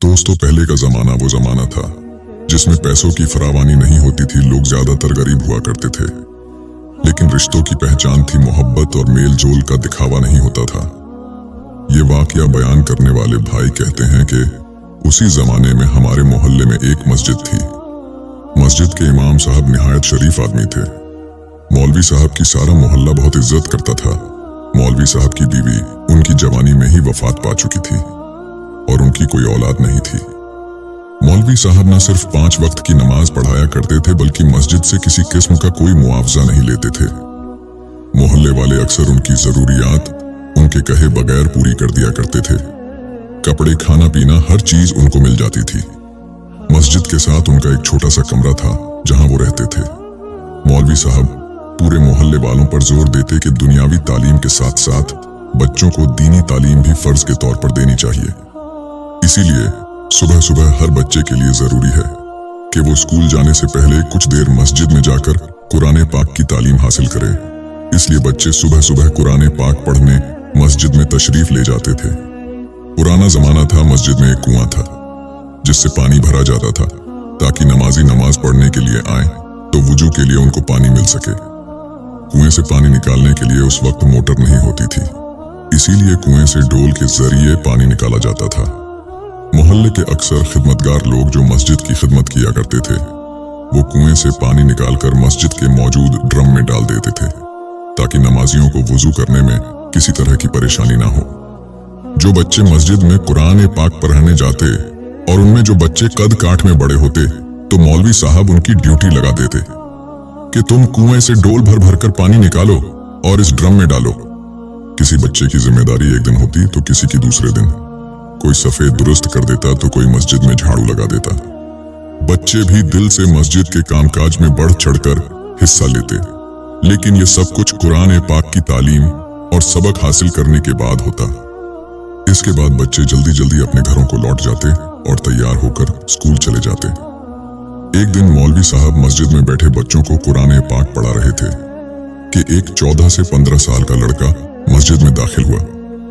दोस्तों, पहले का जमाना वो जमाना था जिसमें पैसों की फरावानी नहीं होती थी। लोग ज्यादातर गरीब हुआ करते थे, लेकिन रिश्तों की पहचान थी मोहब्बत और मेल जोल का दिखावा नहीं होता था। ये वाकया बयान करने वाले भाई कहते हैं कि उसी जमाने में हमारे मोहल्ले में एक मस्जिद थी। मस्जिद के इमाम साहब निहायत शरीफ आदमी थे। मौलवी साहब की सारा मोहल्ला बहुत इज्जत करता था। मौलवी साहब की बीवी उनकी जवानी में ही वफात पा चुकी थी और उनकी कोई औलाद नहीं थी। मौलवी साहब न सिर्फ 5 वक्त की नमाज पढ़ाया करते थे, बल्कि मस्जिद से किसी किस्म का कोई मुआवजा नहीं लेते थे। मोहल्ले वाले अक्सर उनकी जरूरियात उनके कहे बगैर पूरी कर दिया करते थे। कपड़े, खाना पीना, हर चीज उनको मिल जाती थी। मस्जिद के साथ उनका एक छोटा सा कमरा था जहां वो रहते थे। मौलवी साहब पूरे मोहल्ले वालों पर जोर देते कि दुनियावी तालीम के साथ साथ बच्चों को दीनी तालीम भी फर्ज के तौर पर देनी चाहिए। इसीलिए सुबह सुबह हर बच्चे के लिए जरूरी है कि वो स्कूल जाने से पहले कुछ देर मस्जिद में जाकर कुरान पाक की तालीम हासिल करें। इसलिए बच्चे सुबह सुबह कुरान पाक पढ़ने मस्जिद में तशरीफ ले जाते थे। पुराना जमाना था, मस्जिद में एक कुआं था जिससे पानी भरा जाता था ताकि नमाजी नमाज पढ़ने के लिए आए तो वुजू के लिए उनको पानी मिल सके। कुएं से पानी निकालने के लिए उस वक्त मोटर नहीं होती थी, इसीलिए कुएं से डोल के जरिए पानी निकाला जाता था। मोहल्ले के अक्सर खिदमतगार लोग जो मस्जिद की खिदमत किया करते थे, वो कुएं से पानी निकालकर मस्जिद के मौजूद ड्रम में डाल देते थे ताकि नमाजियों को वुजू करने में किसी तरह की परेशानी ना हो। जो बच्चे मस्जिद में कुरान पाक पढ़ने जाते और उनमें जो बच्चे कद काठ में बड़े होते, तो मौलवी साहब उनकी ड्यूटी लगा देते कि तुम कुएं से डोल भर भर कर पानी निकालो और इस ड्रम में डालो। किसी बच्चे की जिम्मेदारी एक दिन होती तो किसी की दूसरे दिन। कोई सफेद दुरुस्त कर देता तो कोई मस्जिद में झाड़ू लगा देता। बच्चे भी दिल से मस्जिद के कामकाज में बढ़ चढ़कर हिस्सा लेते, लेकिन ये सब कुछ कुरान पाक की तालीम और सबक हासिल करने के बाद होता। इसके बाद बच्चे जल्दी जल्दी अपने घरों को लौट जाते और तैयार होकर स्कूल चले जाते। एक दिन मौलवी साहब मस्जिद में बैठे बच्चों को कुरान पाक पढ़ा रहे थे कि एक 14 से 15 साल का लड़का मस्जिद में दाखिल हुआ।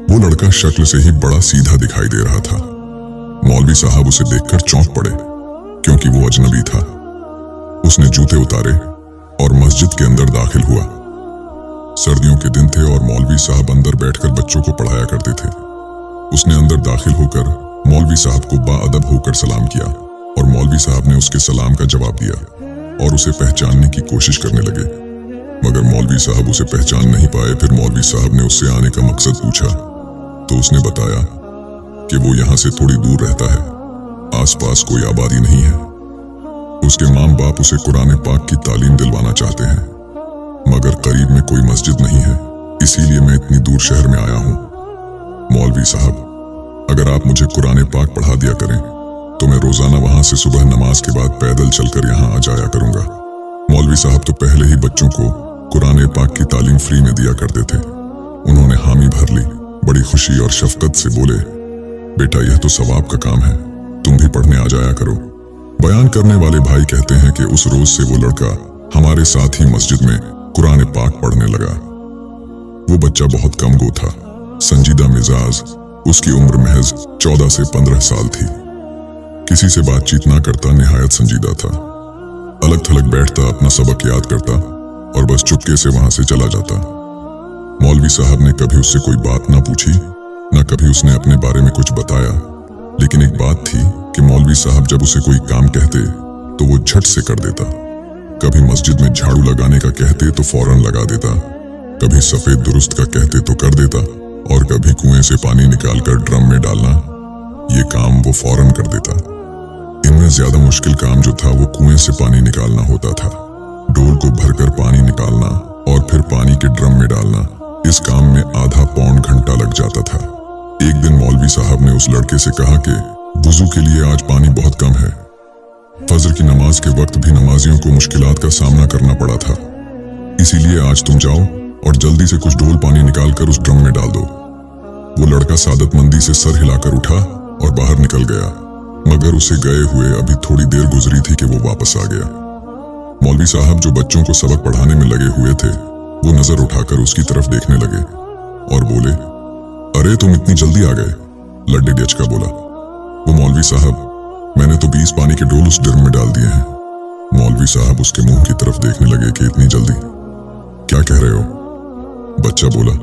वो लड़का शक्ल से ही बड़ा सीधा दिखाई दे रहा था। मौलवी साहब उसे देखकर चौंक पड़े क्योंकि वो अजनबी था। उसने जूते उतारे और मस्जिद के अंदर दाखिल हुआ। सर्दियों के दिन थे और मौलवी साहब अंदर बैठकर बच्चों को पढ़ाया करते थे। उसने अंदर दाखिल होकर मौलवी साहब को बाअदब होकर सलाम किया और मौलवी साहब ने उसके सलाम का जवाब दिया और उसे पहचानने की कोशिश करने लगे, मगर मौलवी साहब उसे पहचान नहीं पाए। फिर मौलवी साहब ने उससे आने का मकसद पूछा तो उसने बताया कि वो यहाँ से थोड़ी दूर रहता है, आसपास कोई आबादी नहीं है। उसके माँ बाप उसे कुरान पाक की तालीम दिलवाना चाहते हैं, मगर करीब में कोई मस्जिद नहीं है, इसीलिए मैं इतनी दूर शहर में आया हूँ। मौलवी साहब, अगर आप मुझे कुरान पाक पढ़ा दिया करें तो मैं रोजाना वहां से सुबह नमाज के बाद पैदल चलकर यहाँ आ जाया करूंगा। मौलवी साहब तो पहले ही बच्चों को कुरान पाक की तालीम फ्री में दिया करते थे। उन्होंने हामी भर ली, बड़ी खुशी और शफकत से बोले, बेटा यह तो सवाब का काम है, तुम भी पढ़ने आ जाया करो। बयान करने वाले भाई कहते हैं कि उस रोज से वो लड़का हमारे साथ ही मस्जिद में कुरान पाक पढ़ने लगा। वो बच्चा बहुत कम गो था, संजीदा मिजाज, उसकी उम्र महज 14 से 15 साल थी। किसी से बातचीत ना करता, निहायत संजीदा था। अलग थलग बैठता, अपना सबक याद करता और बस चुपके से वहां से चला जाता। मौलवी साहब ने कभी उससे कोई बात ना पूछी, ना कभी उसने अपने बारे में कुछ बताया। लेकिन एक बात थी कि मौलवी साहब जब उसे कोई काम कहते तो वो झट से कर देता। कभी मस्जिद में झाड़ू लगाने का कहते तो फौरन लगा देता, कभी सफेद दुरुस्त का कहते तो कर देता, और कभी कुएं से पानी निकालकर ड्रम में डालना, ये काम वो फौरन कर देता। इनमें ज्यादा मुश्किल काम जो था वो कुएं से पानी निकालना होता था। डोल को भरकर पानी निकालना और फिर पानी के ड्रम में डालना, इस काम में आधा पौन घंटा लग जाता था। एक दिन मौलवी साहब ने उस लड़के से कहा कि वुजू के लिए आज पानी बहुत कम है। फजर की नमाज के वक्त भी नमाजियों को मुश्किलात का सामना करना पड़ा था, इसीलिए आज तुम जाओ और जल्दी से कुछ डोल पानी निकालकर उस ड्रम में डाल दो। वो लड़का सादतमंदी से सर हिलाकर उठा और बाहर निकल गया, मगर उसे गए हुए अभी थोड़ी देर गुजरी थी कि वो वापस आ गया। मौलवी साहब जो बच्चों को सबक पढ़ाने में लगे हुए थे, वो नजर उठाकर उसकी तरफ देखने लगे और बोले, अरे तुम इतनी जल्दी आ गए। लड्डे डच का बोला। वो मौलवी साहब, मैंने तो 20 पानी के डोल उस ड्रम में डाल दिए हैं। मौलवी साहब उसके मुंह की तरफ देखने लगे कि इतनी जल्दी क्या कह रहे हो? बच्चा बोला,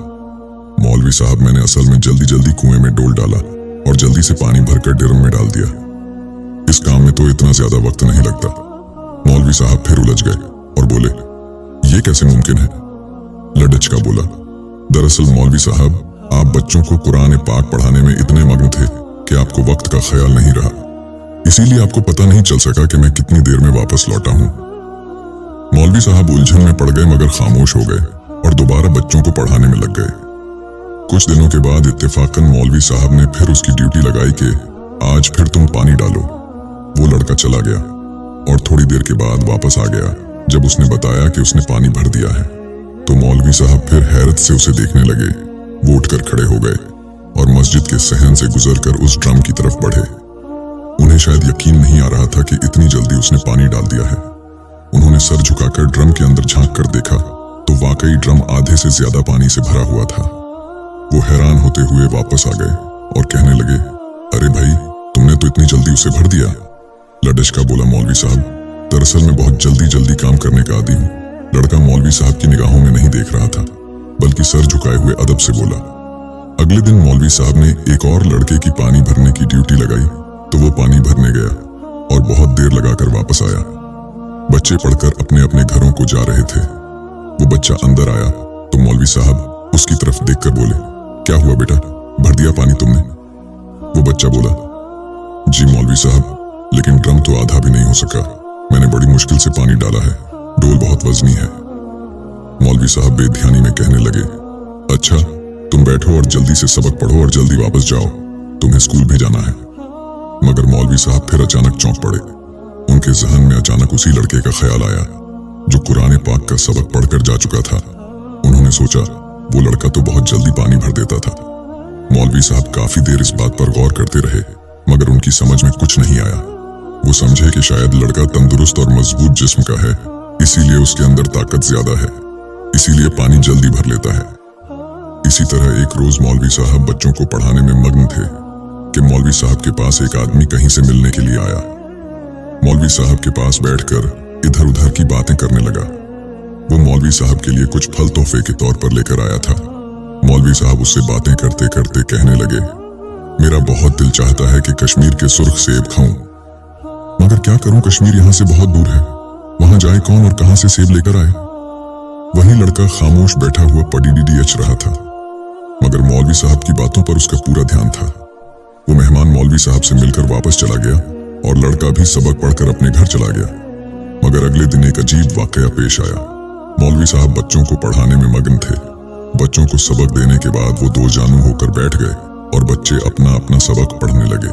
मौलवी साहब मैंने असल में जल्दी जल्दी कुएं में डोल डाला और जल्दी से पानी भरकर ड्रम में डाल दिया। इस काम में तो इतना ज्यादा वक्त नहीं लगता। मौलवी साहब फिर उलझ गए और बोले, ये कैसे मुमकिन है? लडचका बोला, दरअसल मौलवी साहब, आप बच्चों को कुरान पाक पढ़ाने में इतने मग्न थे कि आपको वक्त का ख्याल नहीं रहा, इसीलिए आपको पता नहीं चल सका कि मैं कितनी देर में वापस लौटा हूं। मौलवी साहब उलझन में पड़ गए मगर खामोश हो गए और दोबारा बच्चों को पढ़ाने में लग गए। कुछ दिनों के बाद इत्तेफाकन मौलवी साहब ने फिर उसकी ड्यूटी लगाई कि आज फिर तुम पानी डालो। वो लड़का चला गया और थोड़ी देर के बाद वापस आ गया। जब उसने बताया कि उसने पानी भर दिया है तो मौलवी साहब फिर हैरत से उसे देखने लगे। वो उठकर खड़े हो गए और मस्जिद के सहन से गुजरकर उस ड्रम की तरफ बढ़े। उन्हें शायद यकीन नहीं आ रहा था कि इतनी जल्दी उसने पानी डाल दिया है। उन्होंने सर झुकाकर ड्रम के अंदर झांक कर देखा तो वाकई ड्रम आधे से ज्यादा पानी से भरा हुआ था। वो हैरान होते हुए वापस आ गए और कहने लगे, अरे भाई, तुमने तो इतनी जल्दी उसे भर दिया। लडचका बोला, मौलवी साहब, दरअसल मैं बहुत जल्दी जल्दी काम करने का आदी हूँ। लड़का मौलवी साहब की निगाहों में नहीं देख रहा था बल्कि सर झुकाए हुए अदब से बोला। अगले दिन मौलवी साहब ने एक और लड़के की पानी भरने की ड्यूटी लगाई तो वो पानी भरने गया और बहुत देर लगाकर वापस आया। बच्चे पढ़कर अपने अपने घरों को जा रहे थे। वो बच्चा अंदर आया तो मौलवी साहब उसकी तरफ देखकर बोले, क्या हुआ बेटा, भर दिया पानी तुमने? वो बच्चा बोला, जी मौलवी साहब, लेकिन ड्रम तो आधा भी नहीं हो सका। मैंने बड़ी मुश्किल से पानी डाला है, डोल बहुत वजनी है। मौलवी साहब बेध्यानी में कहने लगे, अच्छा, तुम बैठो और जल्दी से सबक पढ़ो और जल्दी वापस जाओ, तुम्हें स्कूल भी जाना है। मगर मौलवी साहब फिर अचानक चौंक पड़े। उनके जहन में अचानक उसी लड़के का ख्याल आया जो कुरान पाक का सबक पढ़कर जा चुका था। उन्होंने सोचा, वो लड़का तो बहुत जल्दी पानी भर देता था। मौलवी साहब काफी देर इस बात पर गौर करते रहे मगर उनकी समझ में कुछ नहीं आया। वो समझे कि शायद लड़का तंदुरुस्त और मजबूत जिस्म का है, इसीलिए उसके अंदर ताकत ज्यादा है, इसीलिए पानी जल्दी भर लेता है। इसी तरह एक रोज मौलवी साहब बच्चों को पढ़ाने में मग्न थे कि मौलवी साहब के पास एक आदमी कहीं से मिलने के लिए आया। मौलवी साहब के पास बैठकर इधर उधर की बातें करने लगा। वो मौलवी साहब के लिए कुछ फल तोहफे के तौर पर लेकर आया था। मौलवी साहब उससे बातें करते करते कहने लगे, मेरा बहुत दिल चाहता है कि कश्मीर के सुर्ख सेब खाऊं, मगर क्या करूं, कश्मीर यहां से बहुत दूर है, वहां जाए कौन और कहां से सेब लेकर आए? वही लड़का खामोश बैठा हुआ पड़ीडीएच रहा था मगर मौलवी साहब की बातों पर उसका पूरा ध्यान था। वो मेहमान मौलवी साहब से मिलकर वापस चला गया और लड़का भी सबक पढ़कर अपने घर चला गया। मगर अगले दिन एक अजीब वाकया पेश आया। मौलवी साहब बच्चों को पढ़ाने में मग्न थे। बच्चों को सबक देने के बाद वो दो जानू होकर बैठ गए और बच्चे अपना अपना सबक पढ़ने लगे।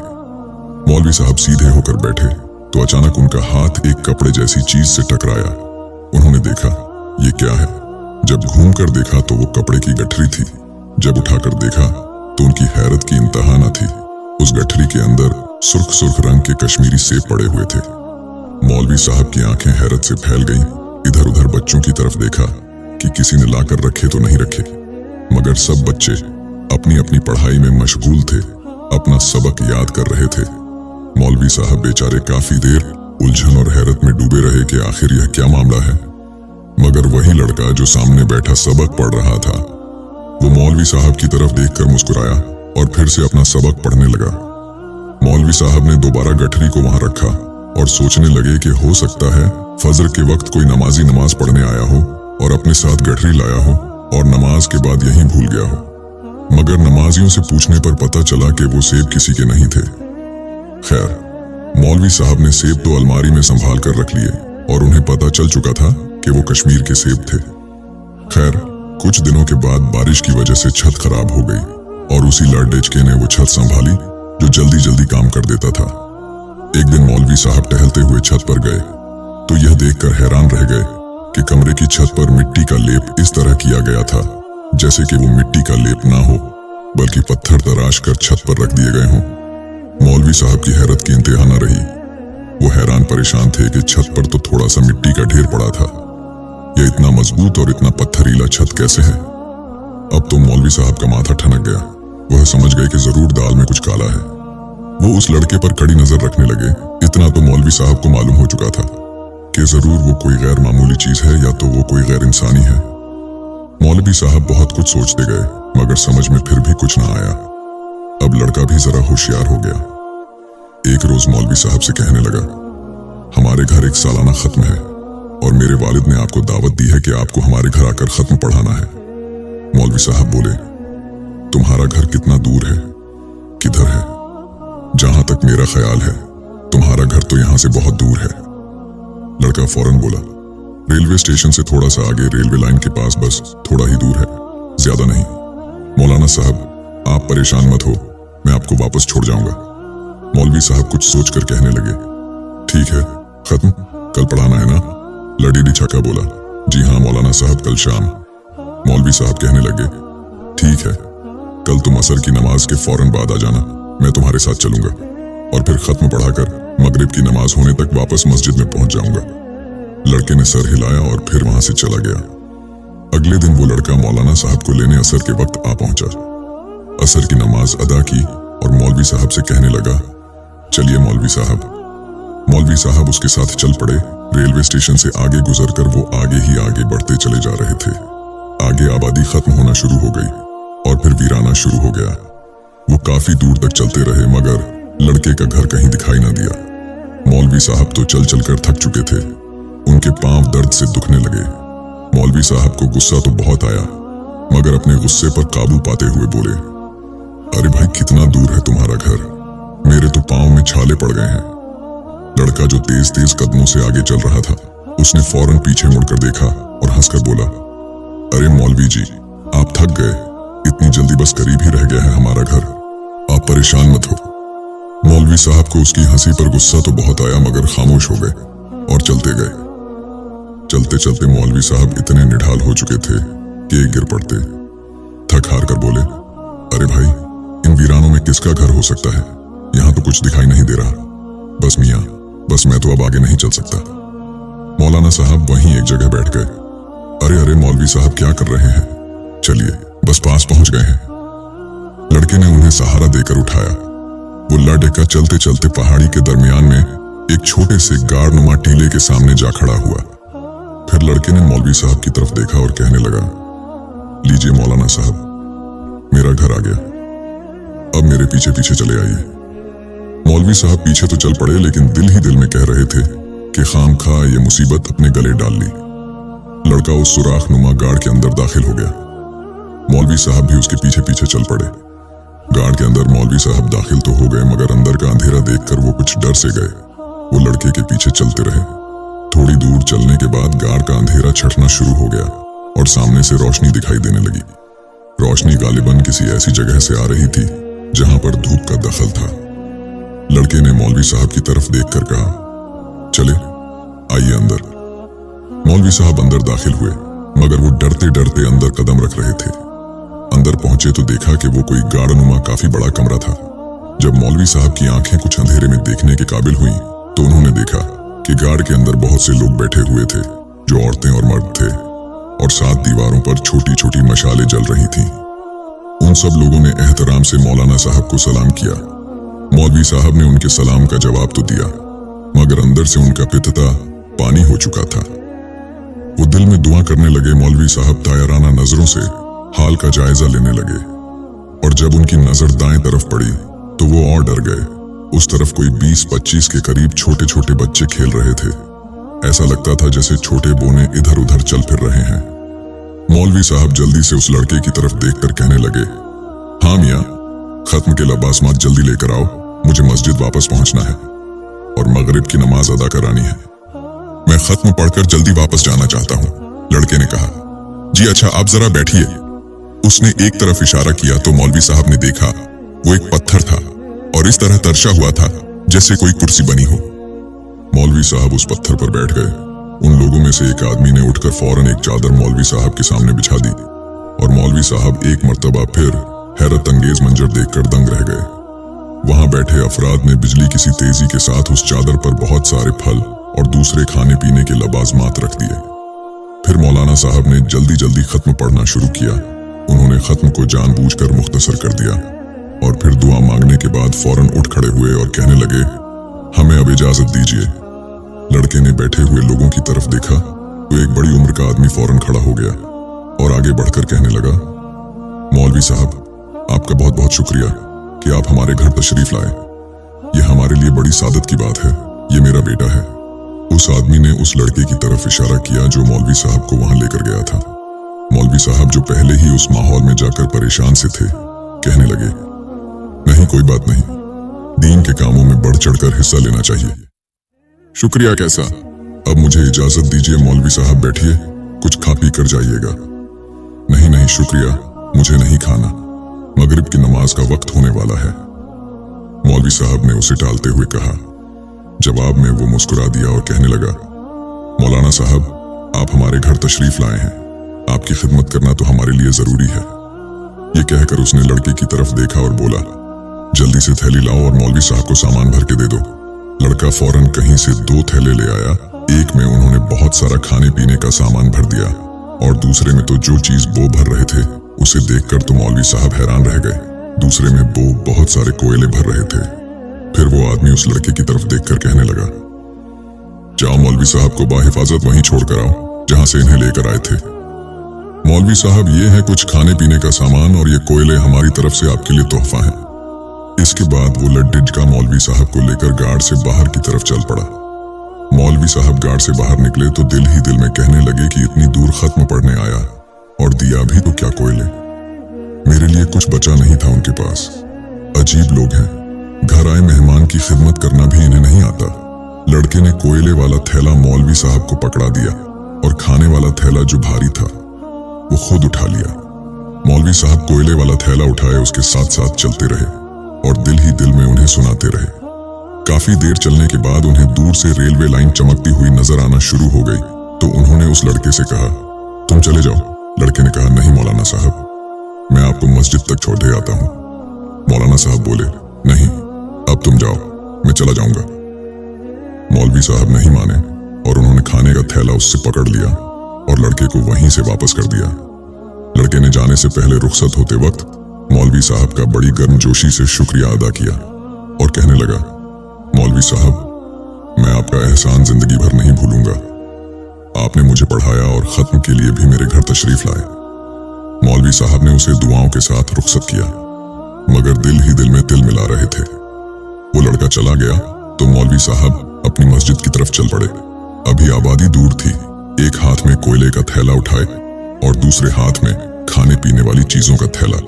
मौलवी साहब सीधे होकर बैठे तो अचानक उनका हाथ एक कपड़े जैसी चीज से टकराया। उन्होंने देखा, ये क्या है? जब घूमकर देखा तो वो कपड़े की गठरी थी। जब उठाकर देखा तो उनकी हैरत की इंतहा न थी। उस गठरी के अंदर सुर्ख सुर्ख रंग के कश्मीरी सेब पड़े हुए थे। मौलवी साहब की आंखें हैरत से फैल गईं। इधर उधर बच्चों की तरफ देखा कि किसी ने लाकर रखे तो नहीं रखे, मगर सब बच्चे अपनी अपनी पढ़ाई में मशगूल थे, अपना सबक याद कर रहे थे। मौलवी साहब बेचारे काफी देर उलझन और हैरत में डूबे रहे कि आखिर यह क्या मामला है। मगर वही लड़का जो सामने बैठा सबक पढ़ रहा था, वो मौलवी साहब की तरफ देखकर मुस्कुराया और फिर से अपना सबक पढ़ने लगा। मौलवी साहब ने दोबारा गठरी को वहां रखा और सोचने लगे कि हो सकता है फजर के वक्त कोई नमाजी नमाज पढ़ने आया हो और अपने साथ गठरी लाया हो और नमाज के बाद यहीं भूल गया हो। मगर नमाजियों से पूछने पर पता चला कि वो सेब किसी के नहीं थे। खैर, मौलवी साहब ने सेब तो अलमारी में संभाल कर रख लिए और उन्हें पता चल चुका था कि वो कश्मीर के सेब थे। खैर, कुछ दिनों के बाद बारिश की वजह से छत खराब हो गई और उसी लड़डेचके ने वो छत संभाली जो जल्दी जल्दी काम कर देता था। एक दिन मौलवी साहब टहलते हुए छत पर गए तो यह देखकर हैरान रह गए कि कमरे की छत पर मिट्टी का लेप इस तरह किया गया था जैसे कि वो मिट्टी का लेप ना हो बल्कि पत्थर तराश कर छत पर रख दिए गए हों। मौलवी साहब की हैरत की इंतहा न रही। वो हैरान परेशान थे कि छत पर तो थोड़ा सा मिट्टी का ढेर पड़ा था, यह इतना मजबूत और इतना पत्थरीला छत कैसे है? अब तो मौलवी साहब का माथा ठनक गया। वह समझ गए कि जरूर दाल में कुछ काला है। वो उस लड़के पर कड़ी नजर रखने लगे। इतना तो मौलवी साहब को मालूम हो चुका था कि जरूर वो कोई गैर मामूली चीज है या तो वो कोई गैर इंसानी है। मौलवी साहब बहुत कुछ सोचते गए मगर समझ में फिर भी कुछ ना आया। अब लड़का भी जरा होशियार हो गया। एक रोज मौलवी साहब से कहने लगा, हमारे घर एक सालाना खत्म है और मेरे वालिद ने आपको दावत दी है कि आपको हमारे घर आकर खत्म पढ़ाना है। मौलवी साहब बोले, तुम्हारा घर कितना दूर है? किधर है? जहां तक मेरा ख्याल है तुम्हारा घर तो यहां से बहुत दूर है। लड़का फौरन बोला, रेलवे स्टेशन से थोड़ा सा आगे रेलवे लाइन के पास, बस थोड़ा ही दूर है, ज्यादा नहीं। मौलाना साहब आप परेशान मत हो, मैं आपको वापस छोड़ जाऊंगा। मौलवी साहब कुछ सोचकर कहने लगे, ठीक है, खत्म कल पढ़ाना है ना? लड़ीडी छक्का बोला, जी हाँ मौलाना साहब, कल शाम। मौलवी साहब कहने लगे, ठीक है, कल तुम असर की नमाज के फौरन बाद आ जाना, मैं तुम्हारे साथ चलूंगा और फिर खत्म पढ़ाकर मगरिब की नमाज होने तक वापस मस्जिद में पहुंच जाऊंगा। लड़के ने सर हिलाया और फिर वहां से चला गया। अगले दिन वो लड़का मौलाना साहब को लेने असर के वक्त आ पहुंचा। असर की नमाज अदा की और मौलवी साहब से कहने लगा, चलिए मौलवी साहब। मौलवी साहब उसके साथ चल पड़े। रेलवे स्टेशन से आगे गुजरकर वो आगे ही आगे बढ़ते चले जा रहे थे। आगे आबादी खत्म होना शुरू हो गई और फिर वीराना शुरू हो गया। वो काफी दूर तक चलते रहे मगर लड़के का घर कहीं दिखाई ना दिया। मौलवी साहब तो चल चलकर थक चुके थे, उनके पांव दर्द से दुखने लगे। मौलवी साहब को गुस्सा तो बहुत आया मगर अपने गुस्से पर काबू पाते हुए बोले, अरे भाई कितना दूर है तुम्हारा घर, मेरे तो पांव में छाले पड़ गए हैं। लड़का जो तेज तेज कदमों से आगे चल रहा था उसने फौरन पीछे मुड़कर देखा और हंसकर बोला, अरे मौलवी जी आप थक गए, इतनी जल्दी बस करीब ही रह गया है हमारा घर, आप परेशान मत हो। मौलवी साहब को उसकी हंसी पर गुस्सा तो बहुत आया मगर खामोश हो गए और चलते गए। चलते चलते मौलवी साहब इतने निढाल हो चुके थे कि गिर पड़ते। थक हार कर बोले, अरे भाई इन वीरानों में किसका घर हो सकता है, यहां तो कुछ दिखाई नहीं दे रहा। बस मियां, बस मैं तो अब आगे नहीं चल सकता। मौलाना साहब वहीं एक जगह बैठ गए। अरे अरे मौलवी साहब क्या कर रहे हैं, चलिए बस पास पहुंच गए हैं। लड़के ने उन्हें सहारा देकर उठाया। वो लड़का चलते चलते पहाड़ी के दरमियान में एक छोटे से गाढ़नुमा टीले के सामने जा खड़ा हुआ। फिर लड़के ने मौलवी साहब की तरफ देखा और कहने लगा, लीजिए मौलाना साहब, मेरा घर आ गया, अब मेरे पीछे पीछे चले आइए। मौलवी साहब पीछे तो चल पड़े लेकिन दिल ही दिल में कह रहे थे कि खामखा ये मुसीबत अपने गले डाल ली। लड़का उस सुराख नुमा गाड़ के अंदर दाखिल हो गया। मौलवी साहब भी उसके पीछे पीछे चल पड़े। गाड़ के अंदर मौलवी साहब दाखिल तो हो गए मगर अंदर का अंधेरा देखकर वो कुछ डर से गए। वो लड़के के पीछे चलते रहे। थोड़ी दूर चलने के बाद गाड़ का अंधेरा छटना शुरू हो गया और सामने से रोशनी दिखाई देने लगी। रोशनी गालिबन किसी ऐसी जगह से आ रही थी जहां पर धूप का दखल था। लड़के ने मौलवी साहब की तरफ देखकर कहा, चले आइए अंदर। मौलवी साहब अंदर दाखिल हुए मगर वो डरते डरते अंदर कदम रख रहे थे। अंदर पहुंचे तो देखा कि वो कोई गाढ़नुमा काफी बड़ा कमरा था। जब मौलवी साहब की आंखें कुछ अंधेरे में देखने के काबिल हुई तो उन्होंने देखा कि गाड़ के अंदर बहुत से लोग बैठे हुए थे, जो औरतें और मर्द थे, और साथ दीवारों पर छोटी छोटी मशालें जल रही थीं। उन सब लोगों ने एहतराम से मौलाना साहब को सलाम किया। मौलवी साहब ने उनके सलाम का जवाब तो दिया मगर अंदर से उनका पित्ता पानी हो चुका था। वो दिल में दुआ करने लगे। मौलवी साहब तायराना नजरों से हाल का जायजा लेने लगे और जब उनकी नजर दाएं तरफ पड़ी तो वो और डर गए। उस तरफ कोई 20-25 के करीब छोटे छोटे बच्चे खेल रहे थे। ऐसा लगता था जैसे छोटे बोने इधर उधर चल फिर रहे हैं। मौलवी साहब जल्दी से उस लड़के की तरफ देखकर कहने लगे, हाँ मियां, खत्म के लबासमात जल्दी लेकर आओ, मुझे मस्जिद वापस पहुंचना है और मगरिब की नमाज अदा करानी है। मैं खत्म पढ़कर जल्दी वापस जाना चाहता हूँ, लड़के ने कहा। जी अच्छा, आप जरा बैठिए। उसने एक तरफ इशारा किया तो मौलवी साहब ने देखा वो एक पत्थर था और इस तरह तरशा हुआ था जैसे कोई कुर्सी बनी हो। मौलवी साहब उस पत्थर पर बैठ गए। उन लोगों में से एक आदमी ने उठकर फौरन एक चादर मौलवी साहब के सामने बिछा दी और मौलवी साहब एक मर्तबा फिर हैरत अंगेज मंजर देखकर दंग रह गए। वहां बैठे अफराद ने बिजली की सी तेजी के साथ उस चादर पर बहुत सारे फल और दूसरे खाने पीने के लबाजमात रख दिए। फिर मौलाना साहब ने जल्दी जल्दी खत्म पढ़ना शुरू किया। उन्होंने खत्म को जानबूझकर मुख्तसर कर दिया। और फिर दुआ मांगने के बाद फौरन उठ खड़े हुए और कहने लगे, हमें अब इजाजत दीजिए। लड़के ने बैठे हुए लोगों की तरफ देखा तो एक बड़ी उम्र का आदमी फौरन खड़ा हो गया और आगे बढ़कर कहने लगा, मौलवी साहब, आपका बहुत बहुत शुक्रिया कि आप हमारे घर तशरीफ लाए। ये हमारे लिए बड़ी सादत की बात है। ये मेरा बेटा है। उस आदमी ने उस लड़के की तरफ इशारा किया जो मौलवी साहब को वहां लेकर गया था। मौलवी साहब, जो पहले ही उस माहौल में जाकर परेशान से थे, कहने लगे, नहीं, कोई बात नहीं, दीन के कामों में बढ़ चढ़कर हिस्सा लेना चाहिए। शुक्रिया कैसा, अब मुझे इजाजत दीजिए मौलवी साहब, बैठिए, कुछ खा पी कर जाइएगा। नहीं नहीं शुक्रिया, मुझे नहीं खाना, मगरिब की नमाज का वक्त होने वाला है। मौलवी साहब ने उसे टालते हुए कहा। जवाब में वो मुस्कुरा दिया और कहने लगा, मौलाना साहब, आप हमारे घर तशरीफ लाए हैं, आपकी खिदमत करना तो हमारे लिए जरूरी है। ये कहकर उसने लड़के की तरफ देखा और बोला, जल्दी से थैली लाओ और मौलवी साहब को सामान भर के दे दो। लड़का फौरन कहीं से 2 थैले ले आया। एक में उन्होंने बहुत सारा खाने पीने का सामान भर दिया और दूसरे में तो जो चीज वो भर रहे थे उसे देखकर तो मौलवी साहब हैरान रह गए। दूसरे में वो बहुत सारे कोयले भर रहे थे। फिर वो आदमी उस लड़के की तरफ देखकर कहने लगा, जाओ मौलवी साहब को बाहिफाजत वहीं छोड़कर आओ जहां से इन्हें लेकर आए थे। मौलवी साहब, ये है कुछ खाने पीने का सामान और ये कोयले हमारी तरफ से आपके लिए तोहफा है। इसके बाद वो लड्डिज का मौलवी साहब को लेकर गार्ड से बाहर की तरफ चल पड़ा। मौलवी साहब गार्ड से बाहर निकले तो दिल ही दिल में कहने लगे कि इतनी दूर खत्म पढ़ने आया और दिया भी तो क्या कोयले। मेरे लिए कुछ बचा नहीं था उनके पास। अजीब लोग हैं, घर आए मेहमान की खिदमत करना भी इन्हें नहीं आता। लड़के ने कोयले वाला थैला मौलवी साहब को पकड़ा दिया और खाने वाला थैला जो भारी था वो खुद उठा लिया। मौलवी साहब कोयले वाला थैला उठाए उसके साथ साथ चलते रहे और दिल ही दिल में उन्हें सुनाते रहे। काफी देर चलने के बाद उन्हें दूर से रेलवे लाइन चमकती हुई नजर आना शुरू हो गई तो उन्होंने उस लड़के से कहा, तुम चले जाओ। लड़के ने कहा, नहीं मौलाना साहब, मैं आपको मस्जिद तक छोड़ दे आता हूं। मौलाना साहब बोले, नहीं, अब तुम जाओ, मैं चला जाऊंगा। मौलवी साहब नहीं माने और उन्होंने खाने का थैला उससे पकड़ लिया और लड़के को वहीं से वापस कर दिया। लड़के ने जाने से पहले रुखसत होते वक्त मौलवी साहब का बड़ी गर्मजोशी से शुक्रिया अदा किया और कहने लगा, मौलवी साहब, मैं आपका एहसान जिंदगी भर नहीं भूलूंगा। आपने मुझे पढ़ाया और खत्म के लिए भी मेरे घर तशरीफ लाए। मौलवी साहब ने उसे दुआओं के साथ रुखसत किया मगर दिल ही दिल में तिल मिला रहे थे। वो लड़का चला गया तो मौलवी साहब अपनी मस्जिद की तरफ चल पड़े। अभी आबादी दूर थी। एक हाथ में कोयले का थैला उठाए और दूसरे हाथ में खाने पीने वाली चीजों का थैला।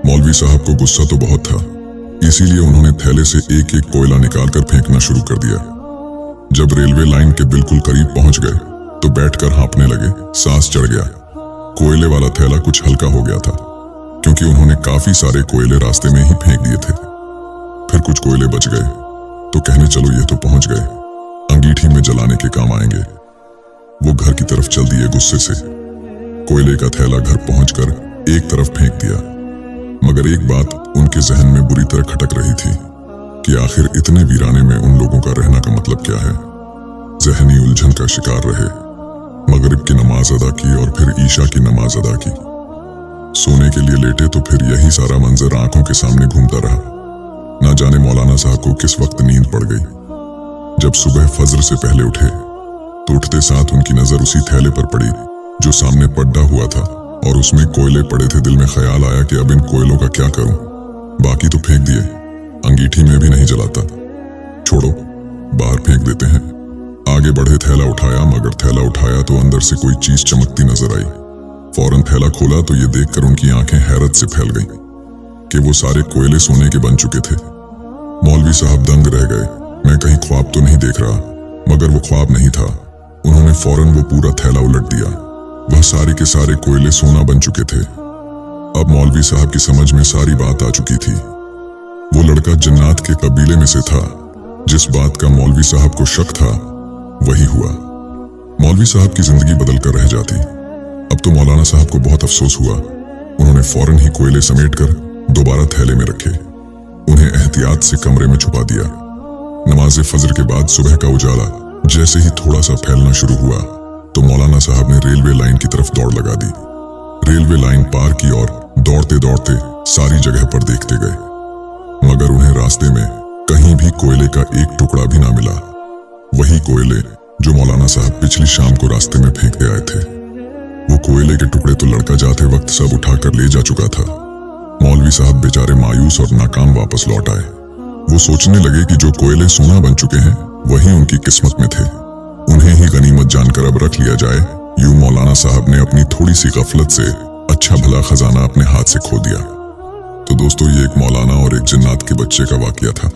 मौलवी साहब को गुस्सा तो बहुत था, इसीलिए उन्होंने थैले से एक एक कोयला निकालकर फेंकना शुरू कर दिया। जब रेलवे लाइन के बिल्कुल करीब पहुंच गए तो बैठकर हाँफने लगे, सांस चढ़ गया। कोयले वाला थैला कुछ हल्का हो गया था क्योंकि उन्होंने काफी सारे कोयले रास्ते में ही फेंक दिए थे। फिर कुछ कोयले बच गए तो कहने चलो ये तो पहुंच गए, अंगीठी में जलाने के काम आएंगे। वो घर की तरफ चल दिए गुस्से से। कोयले का थैला घर पहुंचकर एक तरफ फेंक दिया मगर एक बात उनके जहन में बुरी तरह खटक रही थी कि आखिर इतने वीराने में उन लोगों का रहना का मतलब क्या है। जहनी उलझन का शिकार रहे। मगरिब की नमाज अदा की और फिर ईशा की नमाज अदा की। सोने के लिए लेटे तो फिर यही सारा मंजर आंखों के सामने घूमता रहा। ना जाने मौलाना साहब को किस वक्त नींद पड़ गई। जब सुबह फजर से पहले उठे तो उठते साथ उनकी नजर उसी थैले पर पड़ी जो सामने पड्डा हुआ था और उसमें कोयले पड़े थे। दिल में ख्याल आया कि अब इन कोयलों का क्या करूं, बाकी तो फेंक दिए, अंगीठी में भी नहीं जलाता, छोड़ो बाहर फेंक देते हैं। आगे बढ़े, थैला उठाया मगर थैला उठाया तो अंदर से कोई चीज चमकती नजर आई। फौरन थैला खोला तो ये देखकर उनकी आंखें हैरत से फैल गईं कि वो सारे कोयले सोने के बन चुके थे। मौलवी साहब दंग रह गए। मैं कहीं ख्वाब तो नहीं देख रहा, मगर वो ख्वाब नहीं था। उन्होंने फौरन वो पूरा थैला उलट दिया। वह सारे के सारे कोयले सोना बन चुके थे। अब मौलवी साहब की समझ में सारी बात आ चुकी थी। वो लड़का जन्नात के कबीले में से था। जिस बात का मौलवी साहब को शक था वही हुआ। मौलवी साहब की जिंदगी बदल कर रह जाती। अब तो मौलाना साहब को बहुत अफसोस हुआ। उन्होंने फौरन ही कोयले समेटकर दोबारा थैले में रखे, उन्हें एहतियात से कमरे में छुपा दिया। नमाज फजर के बाद सुबह का उजाला जैसे ही थोड़ा सा फैलना शुरू हुआ तो मौलाना साहब ने रेलवे लाइन की तरफ दौड़ लगा दी। रेलवे लाइन पार की और दौड़ते दौड़ते सारी जगह पर देखते गए। मगर उन्हें रास्ते में कहीं भी कोयले का एक टुकड़ा भी ना मिला। वही कोयले जो मौलाना साहब पिछली शाम को रास्ते में फेंकते आए थे। वो कोयले के टुकड़े तो लड़का जाते वक्त सब उठाकर ले जा चुका था। मौलवी साहब बेचारे मायूस और नाकाम वापस लौट आए। वो सोचने लगे कि जो कोयले सोना बन चुके हैं वही उनकी किस्मत में थे, उन्हें ही गनीमत जानकर अब रख लिया जाए। यूं मौलाना साहब ने अपनी थोड़ी सी गफलत से अच्छा भला खजाना अपने हाथ से खो दिया। तो दोस्तों, ये एक मौलाना और एक जिन्नात के बच्चे का वाकया था।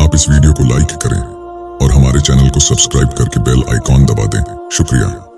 आप इस वीडियो को लाइक करें और हमारे चैनल को सब्सक्राइब करके बेल आइकॉन दबा दें। शुक्रिया।